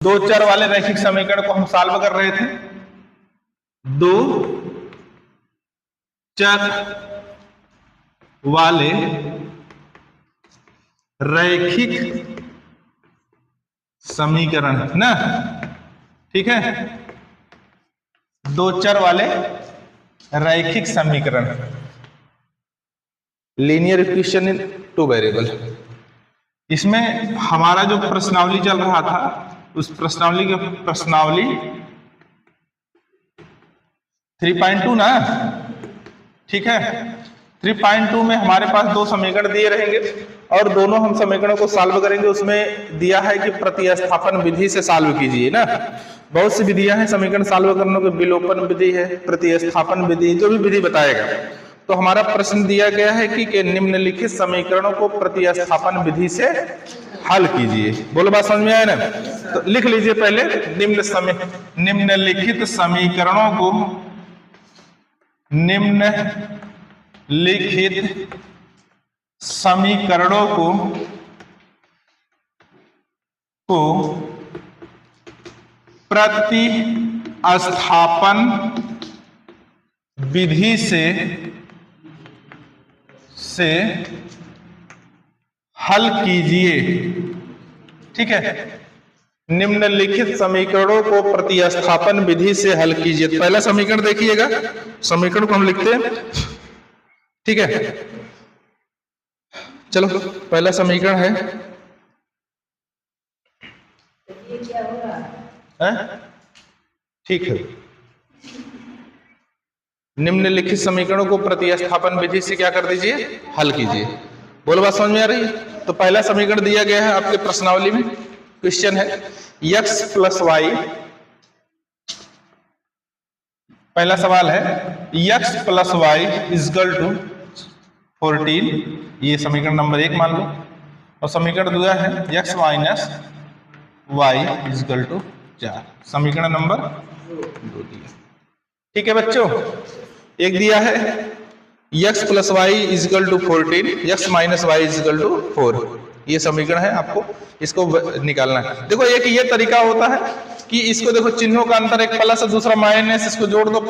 दो चर वाले रैखिक समीकरण को हम सॉल्व कर रहे थे। दो चर वाले रैखिक समीकरण ना, ठीक है, दो चर वाले रैखिक समीकरण, linear equation in two variable. इसमें हमारा जो प्रश्नावली चल रहा था, उस प्रश्नावली 3.2 ना, ठीक है। 3.2 में हमारे पास दो समीकरण दिए रहेंगे और दोनों हम समीकरणों को सॉल्व करेंगे। उसमें दिया है कि प्रतिस्थापन विधि से सॉल्व कीजिए ना। बहुत सी विधियां हैं समीकरण सॉल्व करने की, विलोपन विधि है, प्रतिस्थापन विधि, जो भी विधि बताएगा। तो हमारा प्रश्न दिया गया है कि निम्नलिखित समीकरणों को प्रतिस्थापन विधि से हल कीजिए। बोलो बात समझ में आया ना? तो लिख लीजिए पहले, निम्नलिखित समीकरणों को प्रतिस्थापन विधि से हल कीजिए, ठीक है। निम्नलिखित समीकरणों को प्रतिस्थापन विधि से हल कीजिए। तो पहला समीकरण देखिएगा, समीकरण को हम लिखते हैं, ठीक है। चलो पहला समीकरण है, ठीक है। निम्नलिखित समीकरणों को प्रतिस्थापन विधि से क्या कर दीजिए, हल कीजिए। बोलो बात समझ में आ रही है? तो पहला समीकरण दिया गया है आपके प्रश्नावली में, क्वेश्चन है x प्लस वाई, पहला सवाल है x plus y is equal to 14, ये समीकरण नंबर 1 मान लो। और समीकरण दूसरा है x minus y is equal to 4, समीकरण नंबर 2 दिया, ठीक है बच्चों। एक दिया है x plus y is equal to 14, x minus y is equal to 4, ये समीकरण है, आपको इसको निकालना है। देखो एक ये तरीका होता है कि इसको देखो चिन्हों का अंतर, एक प्लस और दूसरा माइनस, इसको जोड़ दो,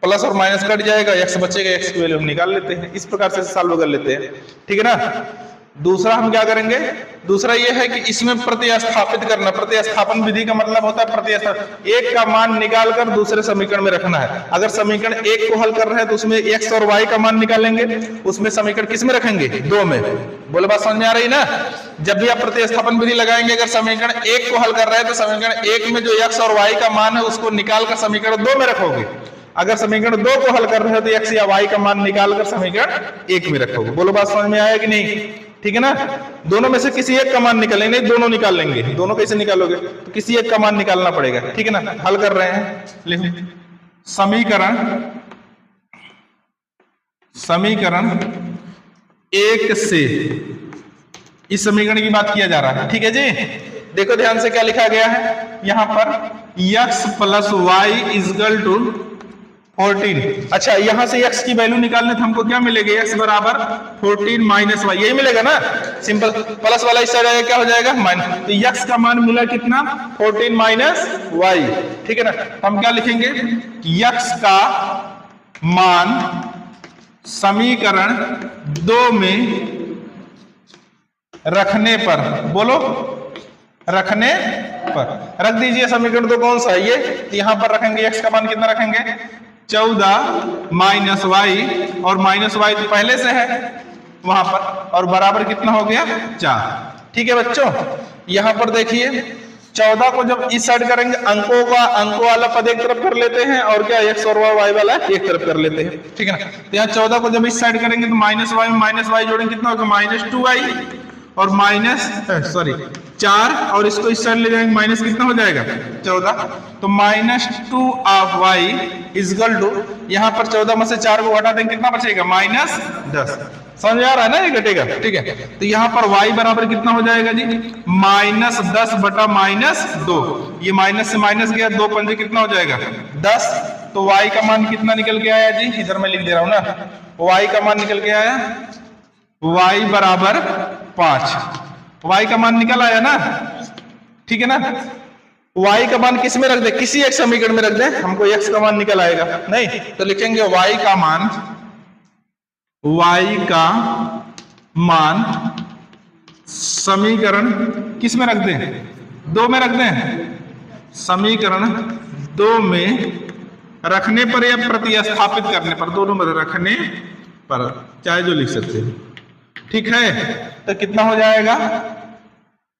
प्लस और माइनस कट जाएगा, x बचेगा, x की वैल्यू हम निकाल लेते हैं। इस प्रकार से सॉल्व कर लेते हैं, ठीक है ना। दूसरा हम क्या करेंगे, दूसरा ये है कि इसमें प्रतिस्थापित करना। प्रतिस्थापन विधि का मतलब होता है प्रतिस्थापन, एक का मान निकालकर दूसरे समीकरण में रखना है। अगर समीकरण 1 को हल कर रहे हैं तो उसमें x और y का मान निकालेंगे, उसमें समीकरण किस में रखेंगे, 2 में। बोले बात समझ में आ रही ना? जब भी आप प्रतिस्थापन विधि लगाएंगे, अगर समीकरण 1 को हल कर रहे हैं तो समीकरण 1 में जो x और y का मान है उसको निकालकर समीकरण 2 में रखोगे। अगर समीकरण 2 को हल कर रहे हो तो x या y का मान निकालकर समीकरण 1 में रखोगे। बोलो बात समझ में आया कि नहीं? ठीक है ना। दोनों में से किसी एक का मान निकालेंगे, नहीं दोनों निकाल लेंगे। दोनों कैसे निकालोगे, तो किसी एक का मान निकालना पड़ेगा, ठीक है ना। हल कर रहे हैं, लिखो समीकरण 1 से, इस समीकरण की बात किया जा रहा है, ठीक है जी। देखो ध्यान से क्या लिखा गया है यहां पर, x plus y is equal to 14। अच्छा, यहां से x की वैल्यू निकालने तो हमको क्या मिलेगा, x बराबर 14 माइनस वाई, यही मिलेगा ना। सिंपल, प्लस वाला इस साइड आएगा, क्या हो जाएगा, माइनस। तो x का मान मिला कितना, 14 माइनस वाई, ठीक है ना। हम क्या लिखेंगे, x का मान समीकरण 2 में रखने पर, बोलो रखने पर, रख दीजिए। समीकरण 2 कौन सा है ये, यहां पर रखेंगे, x का मान कितना रखेंगे, 14 माइनस वाई, और माइनस वाई तो पहले से है वहां पर, और बराबर कितना हो गया, 4, ठीक है बच्चों। यहां पर देखिए 14 को जब इस साइड करेंगे, अंकों वाला पद एक तरफ कर लेते हैं, और क्या x और y वाला एक तरफ कर लेते हैं, ठीक है ना। तो यहाँ 14 को जब इस साइड करेंगे तो माइनस वाई में माइनस वाई जोड़ेंगे, कितना होगा, -2y, और -4, और इसको इस साइड ले जाएंगे, माइनस कितना हो जाएगा, 14। तो -2 ऑफ y इजकल टू, यहाँ पर 14 में से 4 को हटा देंगे, कितना बचेगा, -10। समझ आ रहा है ना, ये घटेगा, ठीक है। तो यहाँ पर y बराबर कितना हो जाएगा जी, -10 बटा -2, ये माइनस से माइनस गया, 2 पंजे कितना हो जाएगा, 10। तो y का मान कितना निकल के आया जी, इधर मैं लिख दे रहा हूं ना, y का मान निकल के आया, y बराबर 5, y का मान निकल आया ना, ठीक है ना। y का मान किस में रख दे, किसी एक समीकरण में रख दे, हमको x का मान निकल आएगा नहीं, तो लिखेंगे y का मान समीकरण किस में रख दें, 2 में रख दें, समीकरण 2 में रखने पर या प्रतिस्थापित करने पर, दोनों में रखने पर, चाहे जो लिख सकते हैं, ठीक है। तो कितना हो जाएगा,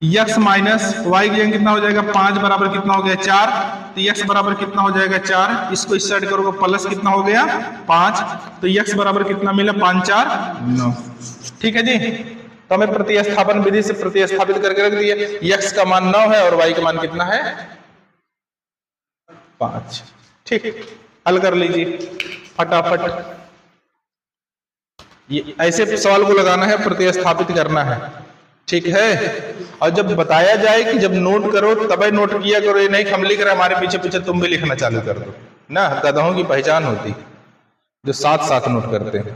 x माइनस वाई की जगह कितना हो जाएगा 5 बराबर कितना हो गया 4, तो x बराबर कितना हो जाएगा 4, इसको इस साइड करोगे प्लस कितना हो गया 5, तो x बराबर कितना मिला 5 4 9, ठीक है जी। तो हमें प्रतिस्थापन विधि से प्रतिस्थापित करके रख दिए, x का मान 9 है और y का मान कितना है 5, ठीक, हल कर लीजिए फटाफट। ये ऐसे सवाल को लगाना है, प्रतिस्थापित करना है, ठीक है। और जब बताया जाए कि जब नोट करो तभी नोट किया करो, ये नहीं हम लिख रहे हमारे पीछे पीछे तुम भी लिखना चालू कर दो ना, गधों की पहचान होती जो साथ साथ नोट करते हैं,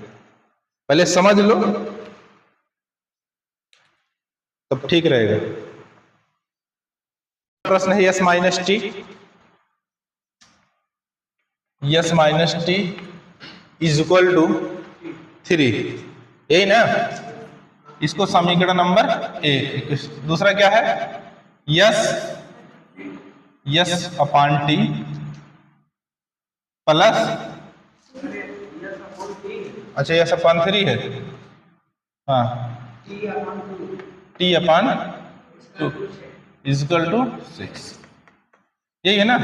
पहले समझ लो तब ठीक रहेगा। प्रश्न है s minus t is equal to 3, यही ना, इसको समीकरण नंबर 1। दूसरा क्या है, यस अपान टी प्लस, अच्छा यस अपान 3 है, हाँ, टी अपान 2 इक्वल टू 6, यही है ना।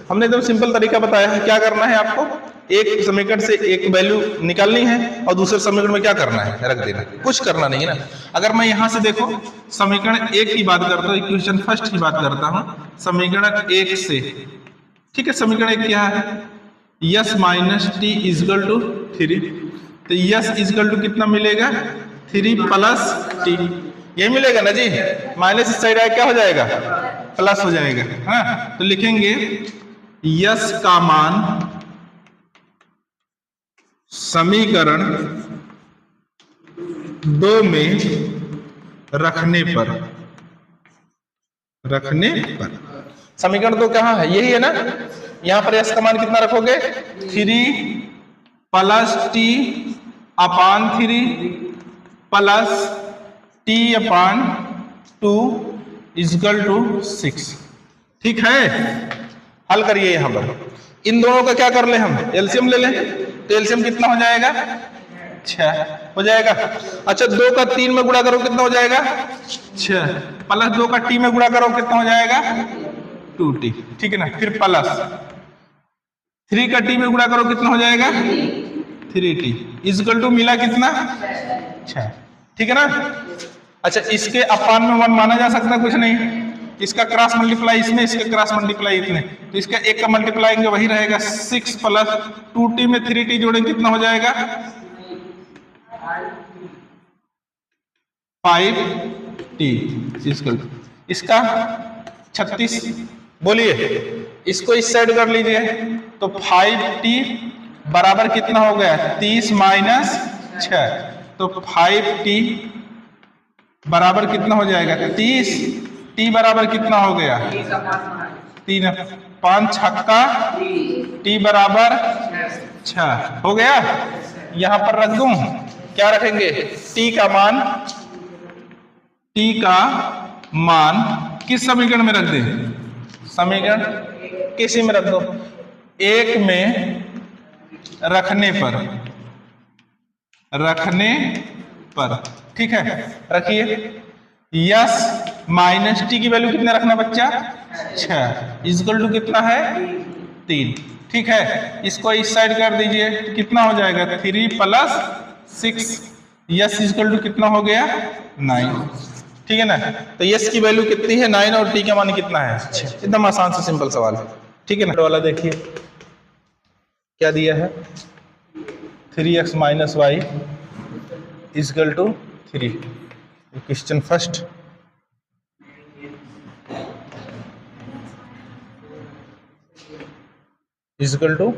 हमने एकदम सिंपल तरीका बताया है, क्या करना है आपको, एक समीकरण से एक वैल्यू निकालनी है और दूसरे समीकरण में क्या करना है रख देना, कुछ करना नहीं है ना। अगर मैं यहां से देखो समीकरण 1 की बात करता हूं, इक्वेशन फर्स्ट की बात करता हूं, समीकरण 1 से, ठीक है। समीकरण 1 क्या है, s minus t is equal to 3, तो यस इजकल टू कितना मिलेगा 3 प्लस टी, यही मिलेगा ना जी, माइनस इस साइड आया क्या हो जाएगा प्लस हो जाएगा, हाँ। तो लिखेंगे यस का मान समीकरण 2 में रखने पर, समीकरण 2 कहां है, यही है ना। यहां पर यस का मान कितना रखोगे 3 plus t upon 3 plus t upon 2 is equal to 6, ठीक है। हल करिए, यहां पर इन दोनों का क्या कर ले हम एलसीएम ले लें, तो एलसीएम कितना हो जाएगा 6 हो जाएगा। अच्छा 2 का 3 में गुणा करो कितना हो जाएगा 6, प्लस 2 का टी में गुणा करो कितना हो जाएगा 2t, ठीक है ना। फिर प्लस 3 का टी में गुणा करो कितना हो जाएगा 3t इजकल टू मिला कितना 6, ठीक है ना। अच्छा इसके अपान में 1 माना जा सकता है, कुछ नहीं, इसका क्रॉस मल्टीप्लाई इसमें, इसका क्रॉस मल्टीप्लाई इतने, तो इसका एक का मल्टीप्लाई वही रहेगा 6 प्लस 2t में 3t जोड़ेंगे कितना हो जाएगा 5t, इसका 36, बोलिए इसको इस साइड कर लीजिए, तो 5t बराबर कितना हो गया 30 माइनस 6, तो 5t बराबर कितना हो जाएगा 30, टी बराबर कितना हो गया 3 5 छक्का टी बराबर 6 हो गया। यहां पर रख दूं, क्या रखेंगे टी का मान किस समीकरण में रख दें, समीकरण किसी में रख दो, 1 में रखने पर, ठीक है। रखिए यस माइनस टी की वैल्यू कितने रखना बच्चा 6 इजकल टू कितना है 3, ठीक है। इसको इस साइड कर दीजिए, कितना हो जाएगा 3 प्लस 6, यस इजकल टू कितना हो गया 9, ठीक है ना। तो यस की वैल्यू कितनी है 9 और टी का मान कितना है 6, एकदम आसान से सिंपल सवाल है, ठीक है ना। वाला देखिए क्या दिया है 3x minus y is equal to 3, question first, is equal to,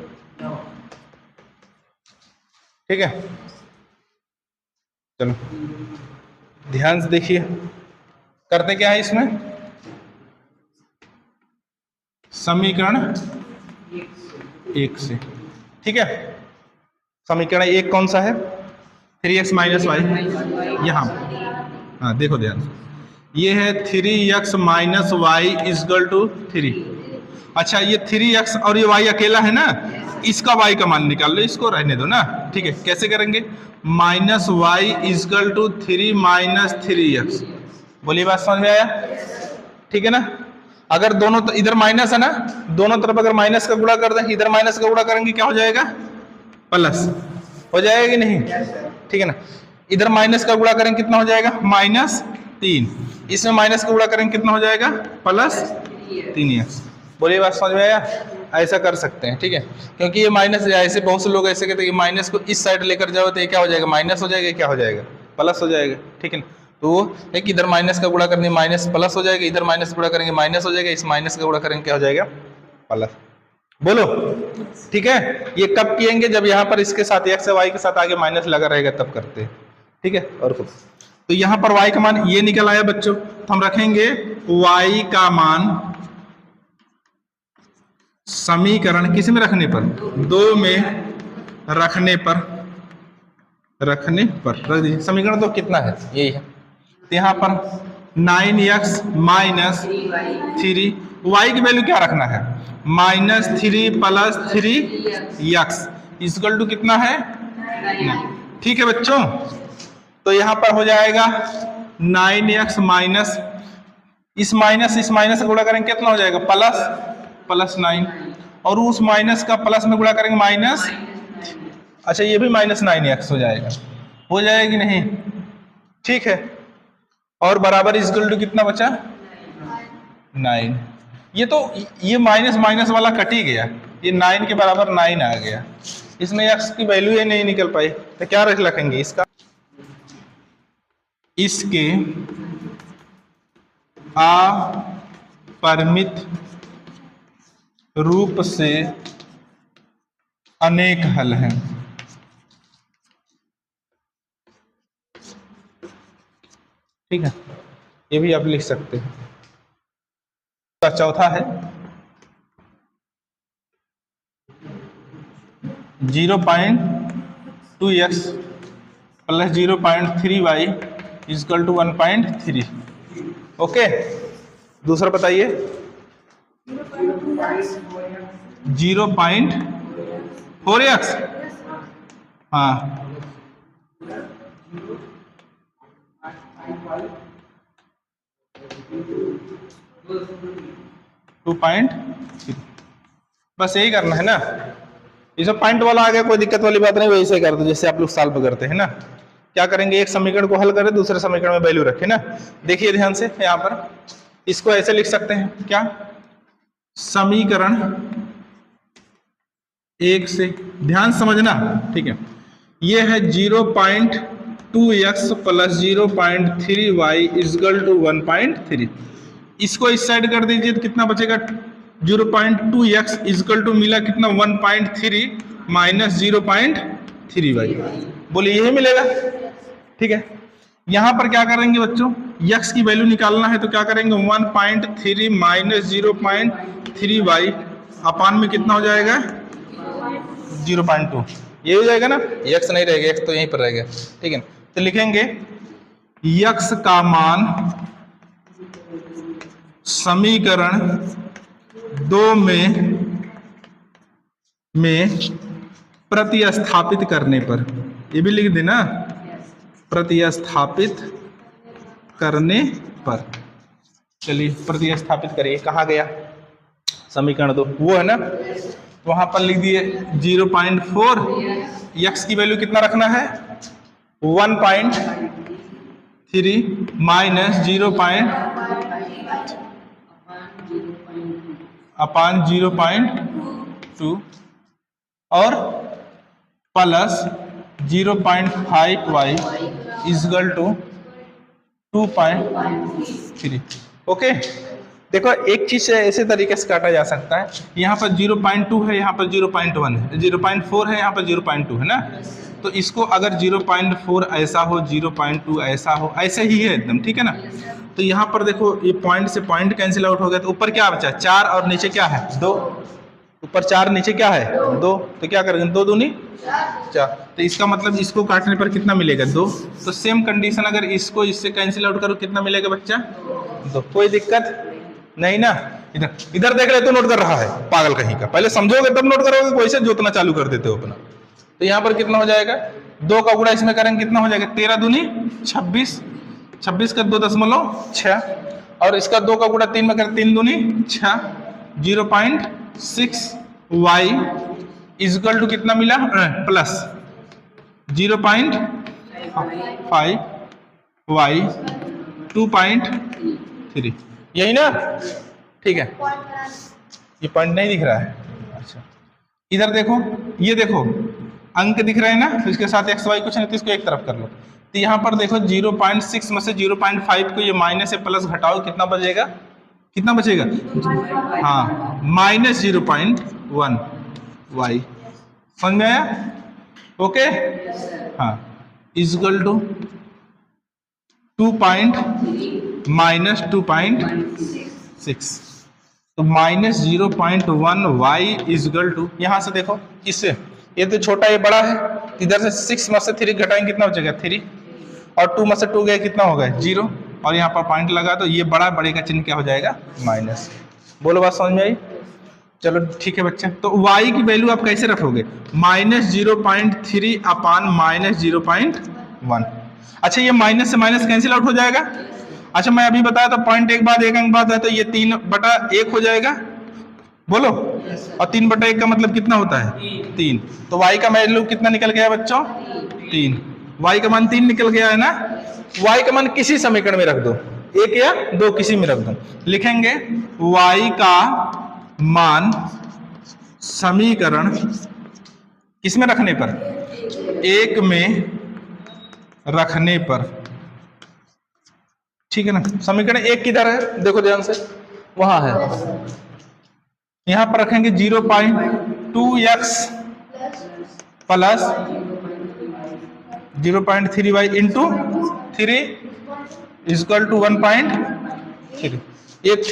ठीक है। चलो ध्यान से देखिए करते क्या है इसमें, समीकरण 1 से। ठीक है, समीकरण 1 कौन सा है? 3x माइनस वाई, यहाँ हाँ देखो ध्यान, ये है 3x minus y is equal to 3। अच्छा, ये 3x और ये y अकेला है ना, इसका y का मान निकाल लो, इसको रहने दो ना। ठीक है, कैसे करेंगे? Minus y is equal to 3 minus 3x। बोलिए, बात समझ में आया? ठीक है ना। अगर दोनों तो इधर माइनस है ना, दोनों तरफ अगर माइनस का गुणा कर दें, इधर माइनस का गुणा करेंगे क्या हो जाएगा? प्लस हो जाएगा कि नहीं? ठीक है ना। इधर माइनस का गुणा करेंगे कितना हो जाएगा? -3। इसमें माइनस का गुणा करेंगे कितना हो जाएगा? +3x। बोलिए, बात समझ में आया? ऐसा कर सकते हैं। ठीक है, क्योंकि ये माइनस, ऐसे बहुत से लोग ऐसे कहते हैं कि माइनस को इस साइड लेकर जाओ तो ये क्या हो जाएगा? माइनस हो जाएगा, क्या हो जाएगा? प्लस हो जाएगा। ठीक है, तो एक इधर माइनस का गुणा करेंगे माइनस प्लस हो जाएगा, इधर माइनस गुणा करेंगे माइनस हो जाएगा, इस माइनस का गुणा करेंगे क्या हो जाएगा? प्लस। बोलो, ठीक है। ये कब किएंगे? जब यहाँ पर इसके साथ x y के साथ आगे माइनस लगा रहेगा तब करते हैं। ठीक है, और तो यहाँ पर y का मान ये निकल आया बच्चों, तो हम रखेंगे y का मान समीकरण किस में रखने पर? 2 में रखने पर रख दीजिए। समीकरण तो कितना है? यही है। तो यहाँ पर 9x माइनस 3, y की वैल्यू क्या रखना है? -3 + 3x इक्वल टू कितना है? 9। ठीक है बच्चों, तो यहाँ पर हो जाएगा 9x माइनस इस माइनस का गुणा करेंगे कितना हो जाएगा? +9, और उस माइनस का प्लस में गुणा करेंगे माइनस। अच्छा, ये भी -9x हो जाएगा, हो जाएगी नहीं? ठीक है, और बराबर इक्वल टू कितना बचा? 9। ये माइनस वाला कट ही गया, ये 9 के बराबर 9 आ गया, इसमें x की वैल्यू ही नहीं निकल पाई, तो क्या रखेंगे इसका? इसके अपरिमित रूप से अनेक हल हैं। ठीक है, ये भी आप लिख सकते हैं। चौथा है 0.2x + 0.3y equal to 1.3। Okay, दूसरा बताइए 0.4x। हाँ, 2.3। बस यही करना है ना। इसमें पॉइंट वाला आ गया, कोई दिक्कत वाली बात नहीं, वैसे कर दो जैसे आप लोग सॉल्व करते हैं ना। क्या करेंगे? एक समीकरण को हल करें, दूसरे समीकरण में वैल्यू रखें ना। देखिए ध्यान से, यहाँ पर इसको ऐसे लिख सकते हैं, क्या? समीकरण 1 से, ध्यान समझना। ठीक है, ये है 0.2x + 0.3y इक्वल टू 1.3। इसको इस साइड कर दीजिए तो कितना बचेगा? 0.2x इक्वल टू मिला कितना? 1.3 माइनस 0.3y। बोलिए, यही मिलेगा। ठीक है, यहां पर क्या करेंगे बच्चों? x की वैल्यू निकालना है, तो क्या करेंगे? 1.3 माइनस 0.3y अपान में कितना हो जाएगा? 0.2। ये हो जाएगा ना, x नहीं रहेगा, x तो यहीं पर रहेगा। ठीक है, तो लिखेंगे x का मान समीकरण 2 में प्रतिस्थापित करने पर, ये भी लिख देना, प्रतिस्थापित करने पर। चलिए प्रतिस्थापित करिए, कहाँ गया समीकरण 2? वो है ना, वहां पर लिख दिए 0.4। x की वैल्यू कितना रखना है? 1.3 माइनस 0.2 और plus 0.5y equal to 2.3। Okay, देखो एक चीज से ऐसे तरीके से काटा जा सकता है। यहाँ पर 0.2 है, यहाँ पर 0.1 है, 0.4 है, यहाँ पर 0.2 है ना। तो इसको अगर 0.4 ऐसा हो, 0.2 ऐसा हो, ऐसे ही है एकदम, ठीक है ना। तो यहाँ पर देखो ये पॉइंट से पॉइंट कैंसिल आउट हो गया, तो ऊपर क्या बचा 4 और नीचे क्या है 2, ऊपर 4 नीचे क्या है 2, तो क्या करेंगे 2 दूनी 4, तो इसका मतलब इसको काटने पर कितना मिलेगा 2। तो सेम कंडीशन अगर इसको इससे कैंसिल आउट करो कितना मिलेगा बच्चा 2, कोई दिक्कत नहीं ना। इधर इधर देख रहे तो नोट कर रहा है पागल कहीं का, पहले समझोगे तब नोट करोगे, कोई से जोतना चालू कर देते हो अपना। तो यहाँ पर कितना हो जाएगा 2 का गुणा इसमें करेंगे कितना हो जाएगा 13 दूनी 26, 26 का 2.6 और इसका 2 का गुणा 3 में करें 3 दूनी 6, 0.6 y इजकल टू कितना मिला प्लस 0.5 y 2.3, यही ना, ठीक है। ये पॉइंट नहीं दिख रहा है, अच्छा इधर देखो, ये देखो अंक दिख रहे हैं ना, तो इसके साथ एक्स वाई कुछ नहीं, तो इसको एक तरफ कर लो। तो यहाँ पर देखो 0.6 में से 0.5 को ये माइनस से प्लस घटाओ कितना बचेगा, कितना बचेगा हाँ -0.1 y, समझ में आया, ओके हाँ इजकल टू 2.6, तो -0.1 y इजकल टू, यहाँ से देखो किससे, ये तो छोटा ये बड़ा है, इधर से 6 में से 3 घटाएंगे कितना बचेगा 3 और 2 में से 2 गए कितना होगा 0 और यहाँ पर पॉइंट लगा तो ये बड़ा, बड़े का चिन्ह क्या हो जाएगा माइनस। बोलो बात समझ में आई, चलो ठीक है बच्चे। तो y की वैल्यू आप कैसे रखोगे -0.3 अपान -0.1, अच्छा ये माइनस से माइनस कैंसिल आउट हो जाएगा। अच्छा मैं अभी बताया था पॉइंट एक बाद एक अंक बाद है, तो ये 3/1 हो जाएगा, बोलो और 3/1 का मतलब कितना होता है 3, तो y का वैल्यू कितना निकल गया बच्चों 3, y का मान 3 निकल गया है ना। y का मान किसी समीकरण में रख दो, 1 या 2 किसी में रख दो, लिखेंगे y का मान समीकरण किसमें रखने पर 1 में रखने पर, ठीक है ना। समीकरण 1 किधर है देखो ध्यान से, वहां है, यहां पर रखेंगे 0.2x plus 0.3y into 3 is equal to 1.3, एक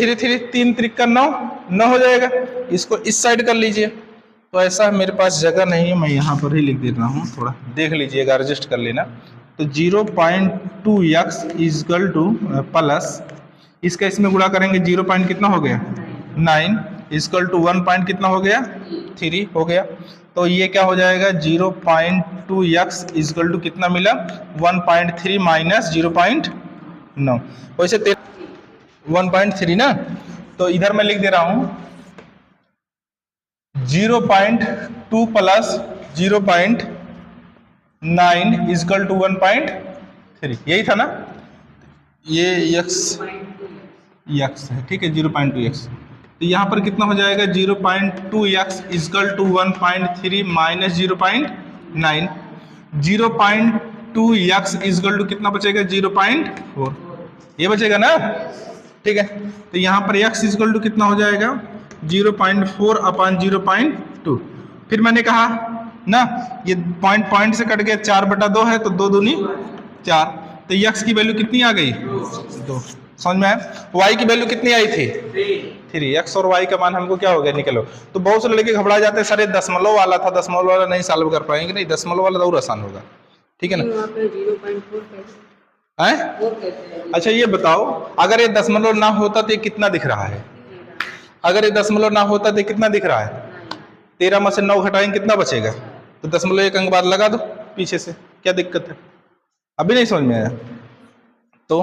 3 3 का 9 हो जाएगा, इसको इस साइड कर लीजिए। तो ऐसा मेरे पास जगह नहीं है, मैं यहाँ पर ही लिख दे रहा हूँ, थोड़ा देख लीजिएगा एडजस्ट कर लेना। तो 0.2x इजकल टू प्लस इसका इसमें गुणा करेंगे 0. कितना हो गया 9 इजकल टू 1. कितना हो गया 3 हो गया। तो ये क्या हो जाएगा 0.2x इजकल टू कितना मिला 1.3 माइनस 0.9, वैसे 1.3 ना। तो इधर मैं लिख दे रहा हूं 0.2 प्लस 0.9 इजकल टू 1.3, यही था ना, ये x है, ठीक है 0.2x। तो यहाँ पर कितना हो जाएगा 0.2x is equal to 1.3 minus 0.9, 0.2x is equal to कितना बचेगा 0.4, ये बचेगा ना, ठीक है। तो यहाँ पर x इजकल टू कितना हो जाएगा 0.4 अपान 0.2। फिर मैंने कहा ना ये पॉइंट से कट गया, 4/2 है तो 2 दूनी 4, तो x की वैल्यू कितनी आ गई 2, समझ में आया। y की वैल्यू कितनी आई थी 3, x और y का मान हमको क्या हो गया निकलो। तो बहुत से लड़के घबरा जाते हैं, सर ये दशमलव वाला था, दशमलव वाला नहीं सॉल्व कर पाएंगे, नहीं दशमलव वाला तो और आसान होगा, ठीक है ना। अच्छा ये बताओ अगर ये दशमलव ना होता तो ये कितना दिख रहा है, अगर ये दशमलव ना होता तो कितना दिख रहा है 13 में से 9 घटाएंगे कितना बचेगा, तो 1 अंक बाद लगा दो पीछे से, क्या दिक्कत है, अभी नहीं समझ में आया। तो